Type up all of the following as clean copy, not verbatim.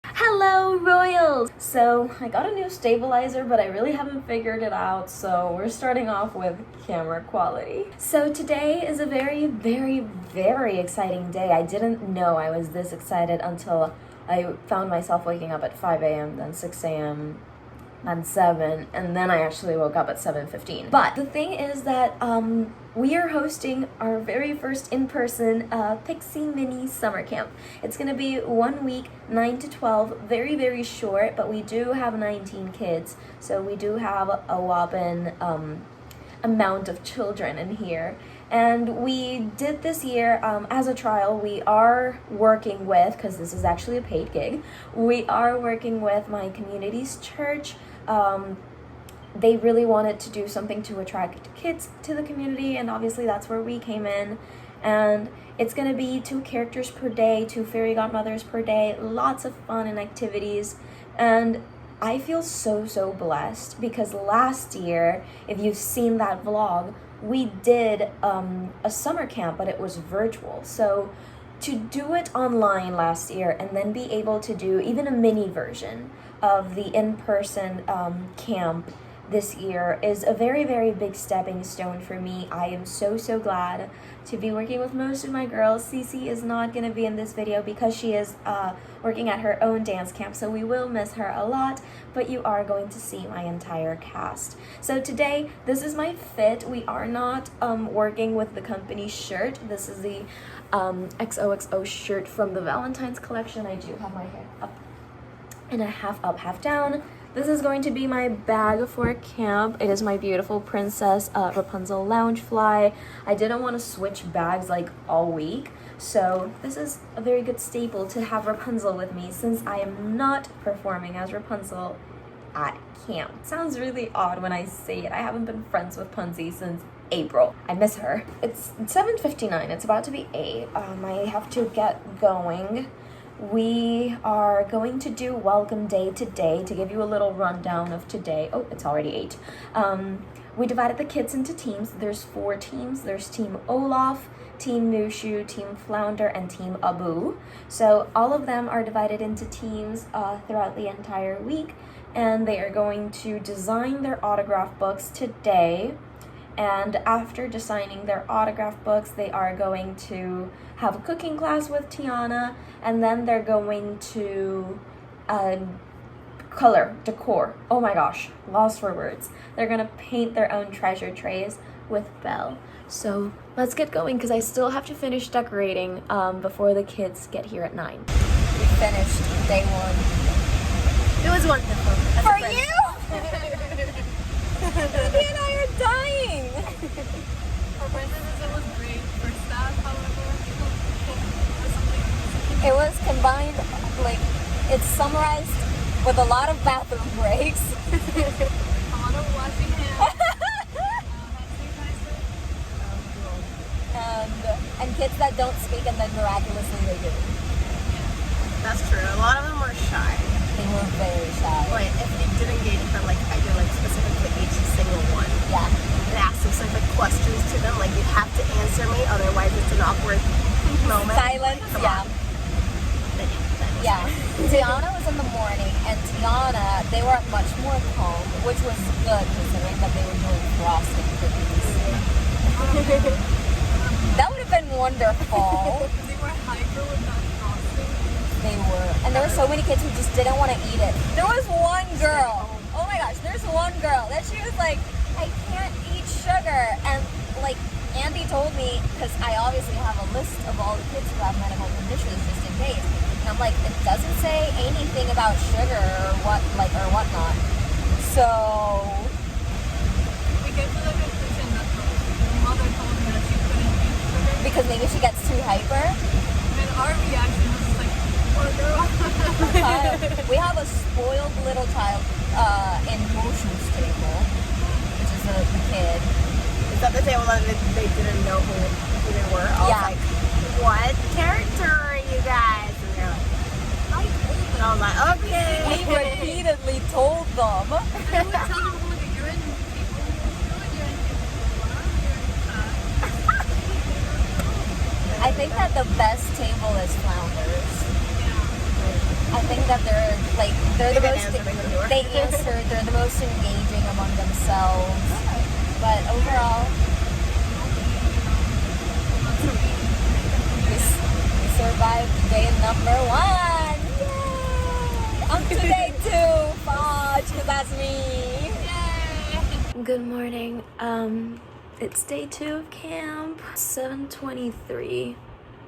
Hello, Royals! So, I got a new stabilizer, but I really haven't figured it out, so we're starting off with camera quality. So today is a very, very, very exciting day. I didn't know I was this excited until I found myself waking up at 5 a.m., then 6 a.m., and 7, and then I actually woke up at 7:15. But the thing is that we are hosting our very first in-person Pixie Mini Summer Camp. It's gonna be 1 week, 9 to 12, very, very short, but we do have 19 kids, so we do have a whopping amount of children in here. And we did this year as a trial. We are working with, because this is actually a paid gig, we are working with my community's church. They really wanted to do something to attract kids to the community, and obviously that's where we came in. And it's gonna be 2 characters per day, 2 fairy godmothers per day, lots of fun and activities. And I feel so blessed because last year, if you've seen that vlog, we did a summer camp, but it was virtual. So to do it online last year and then be able to do even a mini version of the in-person camp this year is a very, very big stepping stone for me. I am so glad to be working with most of my girls. Cece is not going to be in this video because she is working at her own dance camp, so we will miss her a lot, but you are going to see my entire cast. So today, this is my fit. We are not working with the company shirt. This is the XOXO shirt from the Valentine's collection. I do have my hair up and a half up, half down. This is going to be my bag for camp. It is my beautiful Princess Rapunzel Loungefly. I didn't want to switch bags like all week, so this is a very good staple to have Rapunzel with me since I am not performing as Rapunzel at camp. It sounds really odd when I say it. I haven't been friends with Punzi since April. I miss her. It's 7:59. It's about to be 8. I have to get going. We are going to do welcome day today. To give you a little rundown of today. Oh, it's already 8. We divided the kids into teams. There's 4 teams. There's Team Olaf, Team Mushu, Team Flounder, and Team Abu. So all of them are divided into teams throughout the entire week, and they are going to design their autograph books today. And after designing their autograph books, they are going to have a cooking class with Tiana, and then they're going to decor. Oh my gosh, lost for words. They're gonna paint their own treasure trays with Belle. So let's get going because I still have to finish decorating before the kids get here at 9. We finished day 1. It was wonderful. For you? He and I are dying. For princesses, it was great. For staff, however, it was combined, like, it's summarized with a lot of bathroom breaks. a lot of washing hands. And kids that don't speak and then miraculously they do. Yeah, that's true. A lot of them were shy. They were very shy. But if you did engage them, like I did, like specifically each single one. Yeah. And ask specific questions to them, like you have to answer me, otherwise it's an awkward moment. Silence. Come Yeah. on. Yeah. Tiana was in the morning, and Tiana, they were much more calm, which was good considering that they were doing frosting cookies. That would have been wonderful. They were hyper with that frosting. They were. And there were so many kids who just didn't want to eat it. There was one girl. Oh my gosh, there's one girl that she was like, I can't eat sugar. And like Andy told me, because I obviously have a list of all the kids who have medical conditions just in case. And I'm like, it doesn't say anything about sugar or whatnot. So We came to the conclusion that the mother told me that she couldn't eat sugar. because maybe she gets too hyper. And our reaction was just like, poor girl. We have a spoiled little child in motion stable, which is the kid. Is that the table that they didn't know who they were? I was Yeah. like, what character are you guys? And they're like, I told them. And I was like, okay. We repeatedly told them. And I would tell them, oh, you're in people. You're in people. think that the best table is Flounders. I think that they're the most, they answer, they're the most engaging among themselves. But overall, we survived day number 1. Yay! On to day 2, Fudge, because that's me. Yay! Good morning. It's day 2 of camp. 7:23.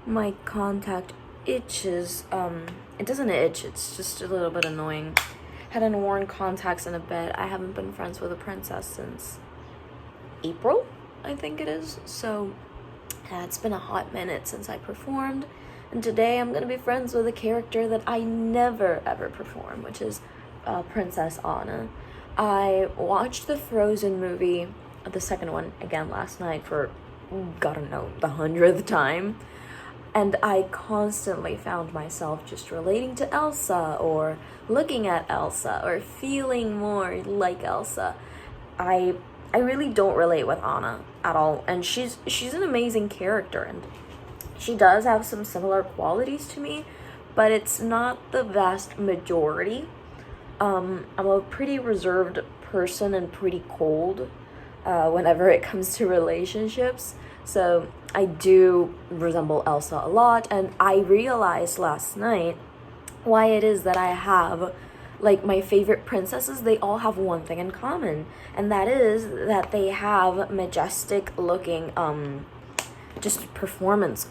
My contact itches. It doesn't itch, it's just a little bit annoying. Hadn't worn contacts in a bit. I haven't been friends with a princess since April, I think it is. So it's been a hot minute since I performed. And today I'm gonna be friends with a character that I never ever perform, which is Princess Anna. I watched the Frozen movie, the second one, again last night for, gotta know, the 100th time. And I constantly found myself just relating to Elsa or looking at Elsa or feeling more like Elsa. I really don't relate with Anna at all, and she's an amazing character, and she does have some similar qualities to me, but it's not the vast majority. I'm a pretty reserved person and pretty cold whenever it comes to relationships. So I do resemble Elsa a lot, and I realized last night why it is that I have, like, my favorite princesses, they all have one thing in common, and that is that they have majestic looking, just performance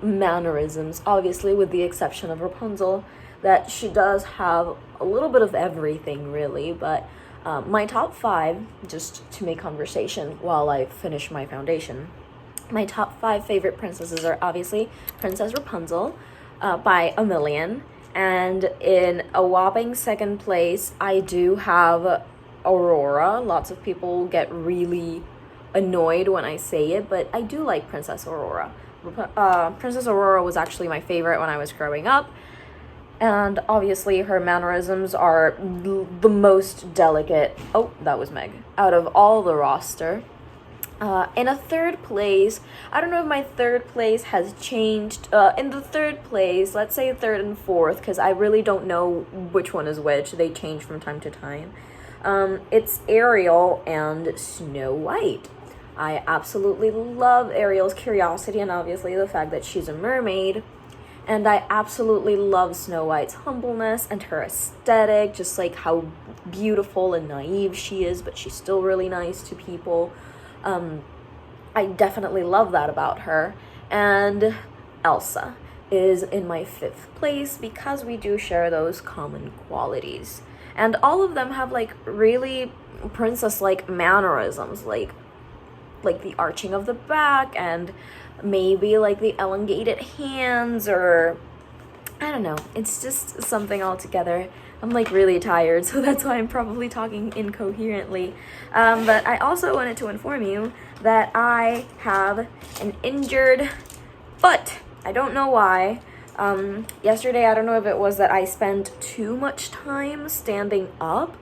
mannerisms, obviously with the exception of Rapunzel, that she does have a little bit of everything really, but my top 5, just to make conversation while I finish my foundation. My top 5 favorite princesses are obviously Princess Rapunzel by a million. And in a whopping second place, I do have Aurora. Lots of people get really annoyed when I say it, but I do like Princess Aurora. Princess Aurora was actually my favorite when I was growing up. And obviously her mannerisms are the most delicate. Oh, that was Meg. Out of all the roster. In a third place, I don't know if my third place has changed. In the third place, let's say 3rd and 4th, because I really don't know which one is which. They change from time to time. It's Ariel and Snow White. I absolutely love Ariel's curiosity and obviously the fact that she's a mermaid. And I absolutely love Snow White's humbleness and her aesthetic, just like how beautiful and naive she is, but she's still really nice to people. I definitely love that about her. And Elsa is in my 5th place because we do share those common qualities. And all of them have like really princess-like mannerisms, like the arching of the back and maybe like the elongated hands, or I don't know, it's just something altogether. I'm like really tired, so that's why I'm probably talking incoherently. But I also wanted to inform you that I have an injured foot. I don't know why. Yesterday, I don't know if it was that I spent too much time standing up,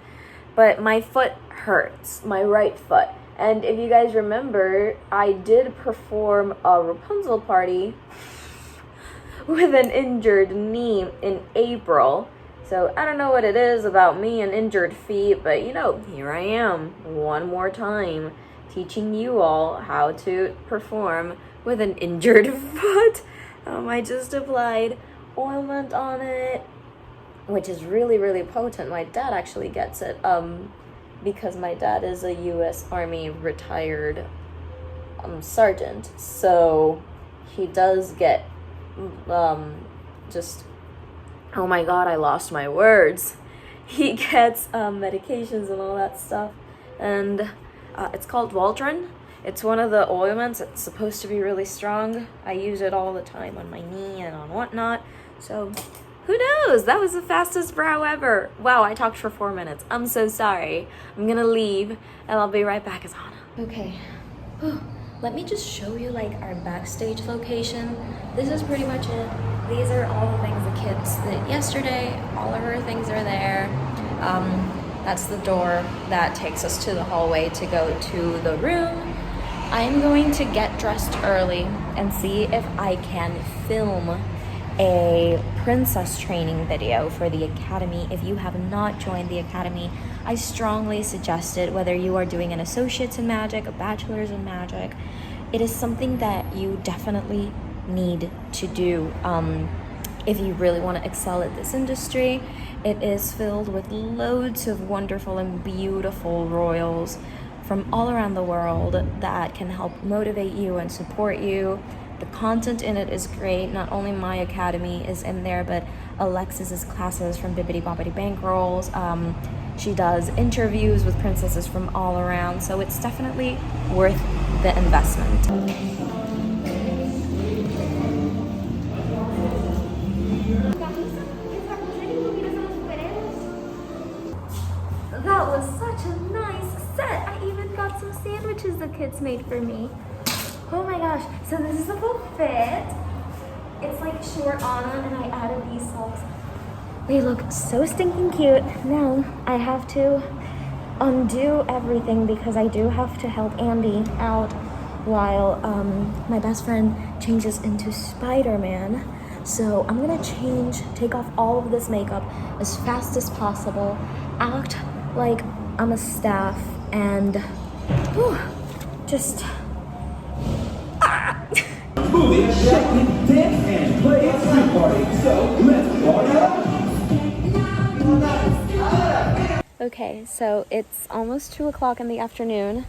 but my foot hurts, my right foot. And if you guys remember, I did perform a Rapunzel party with an injured knee in April. So I don't know what it is about me and injured feet, but you know, here I am one more time teaching you all how to perform with an injured foot. I just applied ointment on it, which is really, really potent. My dad actually gets it because my dad is a U.S. Army retired sergeant. So he does get just... Oh my god, I lost my words. He gets medications and all that stuff. And it's called Waldron. It's one of the ointments. It's supposed to be really strong. I use it all the time on my knee and on whatnot. So, who knows? That was the fastest brow ever. Wow, I talked for 4 minutes. I'm so sorry. I'm gonna leave and I'll be right back as Anna. Okay. Let me just show you like our backstage location. This is pretty much it. These are all the things the kids did yesterday. All of her things are there. That's the door that takes us to the hallway to go to the room. I'm going to get dressed early and see if I can film a princess training video for the Academy. If you have not joined the Academy, I strongly suggest it, whether you are doing an associate's in magic, a bachelor's in magic. It is something that you definitely need to do if you really want to excel at this industry. It is filled with loads of wonderful and beautiful royals from all around the world that can help motivate you and support you. The content in it is great. Not only my academy is in there, but Alexis's classes from Bibbidi Bobbidi Bankrolls. She does interviews with princesses from all around, so it's definitely worth the investment. That was such a nice set. I even got some sandwiches the kids made for me. Oh my gosh, so this is a full fit. It's like short Anna, and I added these socks. They look so stinking cute. Now I have to undo everything because I do have to help Andy out while my best friend changes into Spider-Man. So I'm gonna take off all of this makeup as fast as possible, act like I'm a staff, and just Movie, shake, dance, and play a street party. So let's party up. Okay, so it's almost 2 o'clock in the afternoon.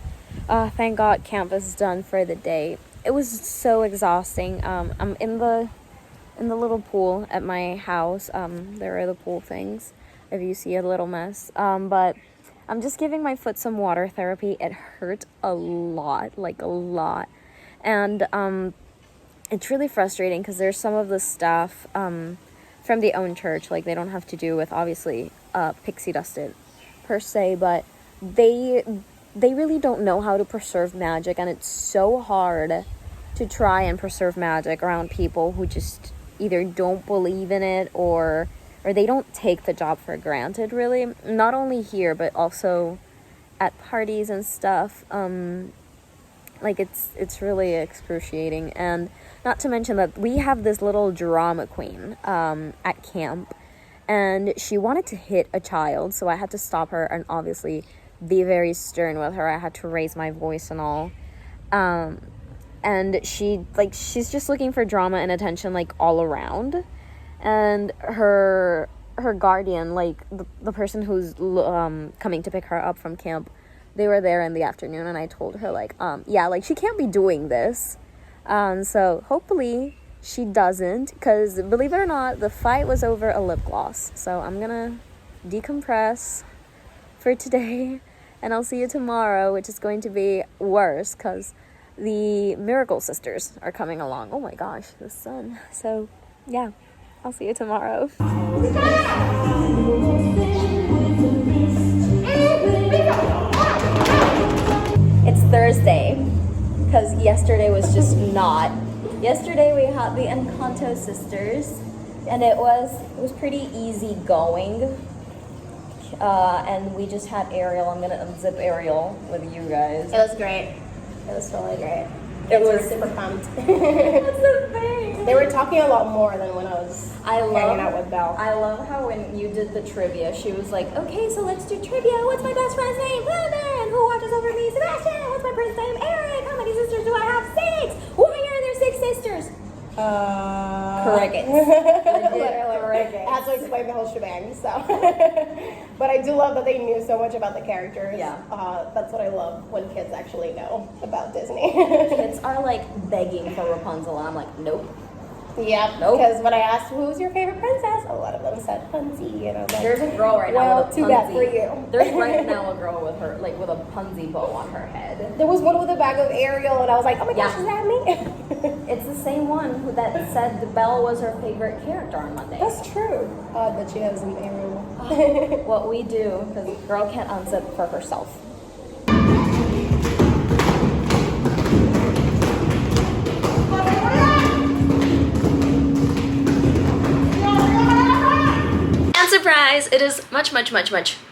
Thank God camp is done for the day. It was so exhausting. I'm in the little pool at my house. There are the pool things, if you see a little mess. But I'm just giving my foot some water therapy. It hurt a lot, like a lot. And it's really frustrating because there's some of the staff from the own church, like they don't have to do with obviously pixie dusted per se, but they really don't know how to preserve magic, and it's so hard to try and preserve magic around people who just either don't believe in it or they don't take the job for granted, really. Not only here, but also at parties and stuff. Like it's really excruciating. And not to mention that we have this little drama queen at camp, and she wanted to hit a child, so I had to stop her and obviously be very stern with her. I had to raise my voice and all. And she's just looking for drama and attention like all around. And her guardian, like the person who's coming to pick her up from camp, they were there in the afternoon, and I told her like she can't be doing this. So hopefully she doesn't, because believe it or not, the fight was over a lip gloss. So I'm gonna decompress for today, and I'll see you tomorrow, which is going to be worse because the Miracle Sisters are coming along. Oh my gosh, the sun. So yeah, I'll see you tomorrow. It's Thursday, because yesterday was just not. Yesterday we had the Encanto sisters, and it was pretty easy going. And we just had Ariel. I'm gonna unzip Ariel with you guys. It was great. It was totally great. It was super pumped. That's the thing. They were talking a lot more than when I was hanging out with Belle. I love how when you did the trivia, she was like, okay, so let's do trivia. What's my best friend's name? Brandon. Who watches over me? Sebastian. What's my prince's name? Eric. How many sisters do I have? 6. Why are there 6 sisters? Crickets. Literally. Crickets. I had to explain the whole shebang, so. But I do love that they knew so much about the characters. Yeah. That's what I love when kids actually know about Disney. Kids are like begging for Rapunzel, and I'm like, nope. Yeah, Nope. Because when I asked who's your favorite princess, a lot of them said Punzi, and I was like, There's a girl right now with a too bad for you. There's right now a girl with her with a Punzi bow on her head. There was one with a bag of Ariel, and I was like, oh my gosh, Yeah. is that me? It's the same one that said the Belle was her favorite character on Monday. That's true. That she has an Ariel. What we do, because the girl can't unzip for herself. surprise, Anyways, it is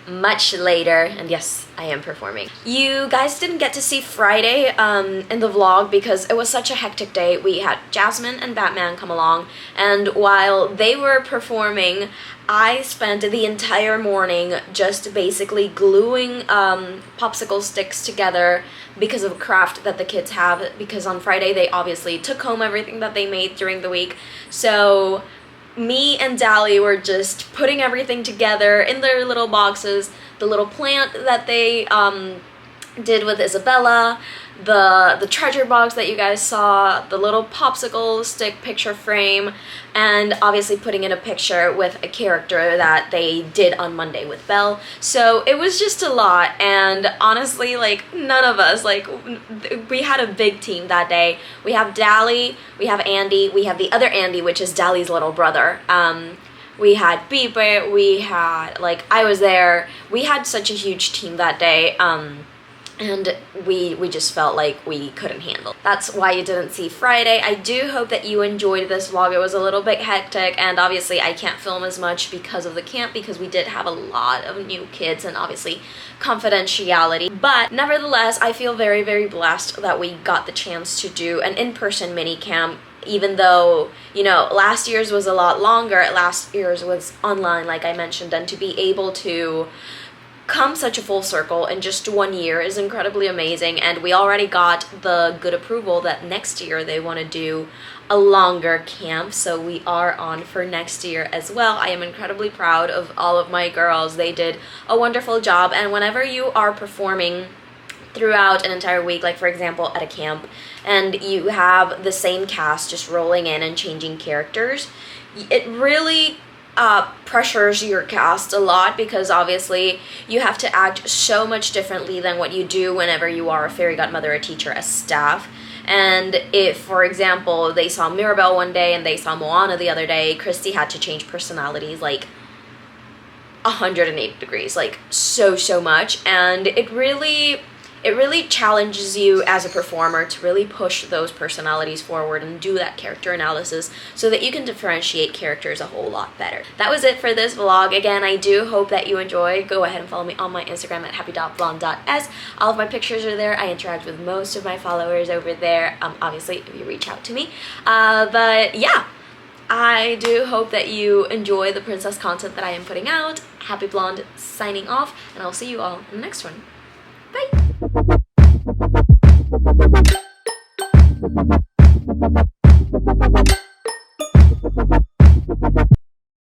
much later, and yes, I am performing. You guys didn't get to see Friday in the vlog because it was such a hectic day. We had Jasmine and Batman come along, and while they were performing, I spent the entire morning just basically gluing popsicle sticks together because of a craft that the kids have, because on Friday they obviously took home everything that they made during the week. So me and Dali were just putting everything together in their little boxes, the little plant that they did with Isabella, the treasure box that you guys saw, the little popsicle stick picture frame, and obviously putting in a picture with a character that they did on Monday with Belle. So it was just a lot, and honestly, like, none of us, like, we had a big team that day. We have Dali, we have Andy, we have the other Andy, which is Dali's little brother. We had Beeper, we had, like, I was there. We had such a huge team that day. And we just felt like we couldn't handle. That's why you didn't see Friday. I do hope that you enjoyed this vlog. It was a little bit hectic, and obviously I can't film as much because of the camp, because we did have a lot of new kids and obviously confidentiality. But nevertheless, I feel very blessed that we got the chance to do an in-person mini camp. Even though, you know, last year's was a lot longer, last year's was online, like I mentioned, and to be able to come such a full circle in just 1 year is incredibly amazing. And we already got the good approval that next year they want to do a longer camp, so we are on for next year as well. I am incredibly proud of all of my girls. They did a wonderful job, and whenever you are performing throughout an entire week, like for example at a camp, and you have the same cast just rolling in and changing characters, it really pressures your cast a lot, because obviously you have to act so much differently than what you do whenever you are a fairy godmother, a teacher, a staff. And if, for example, they saw Mirabelle one day and they saw Moana the other day, Christy had to change personalities like 180 degrees, like so much. And it really challenges you as a performer to really push those personalities forward and do that character analysis so that you can differentiate characters a whole lot better. That was it for this vlog. Again, I do hope that you enjoyed. Go ahead and follow me on my Instagram at happy.blonde.s. All of my pictures are there. I interact with most of my followers over there, obviously if you reach out to me. But yeah, I do hope that you enjoy the princess content that I am putting out. Happy Blonde signing off, and I'll see you all in the next one.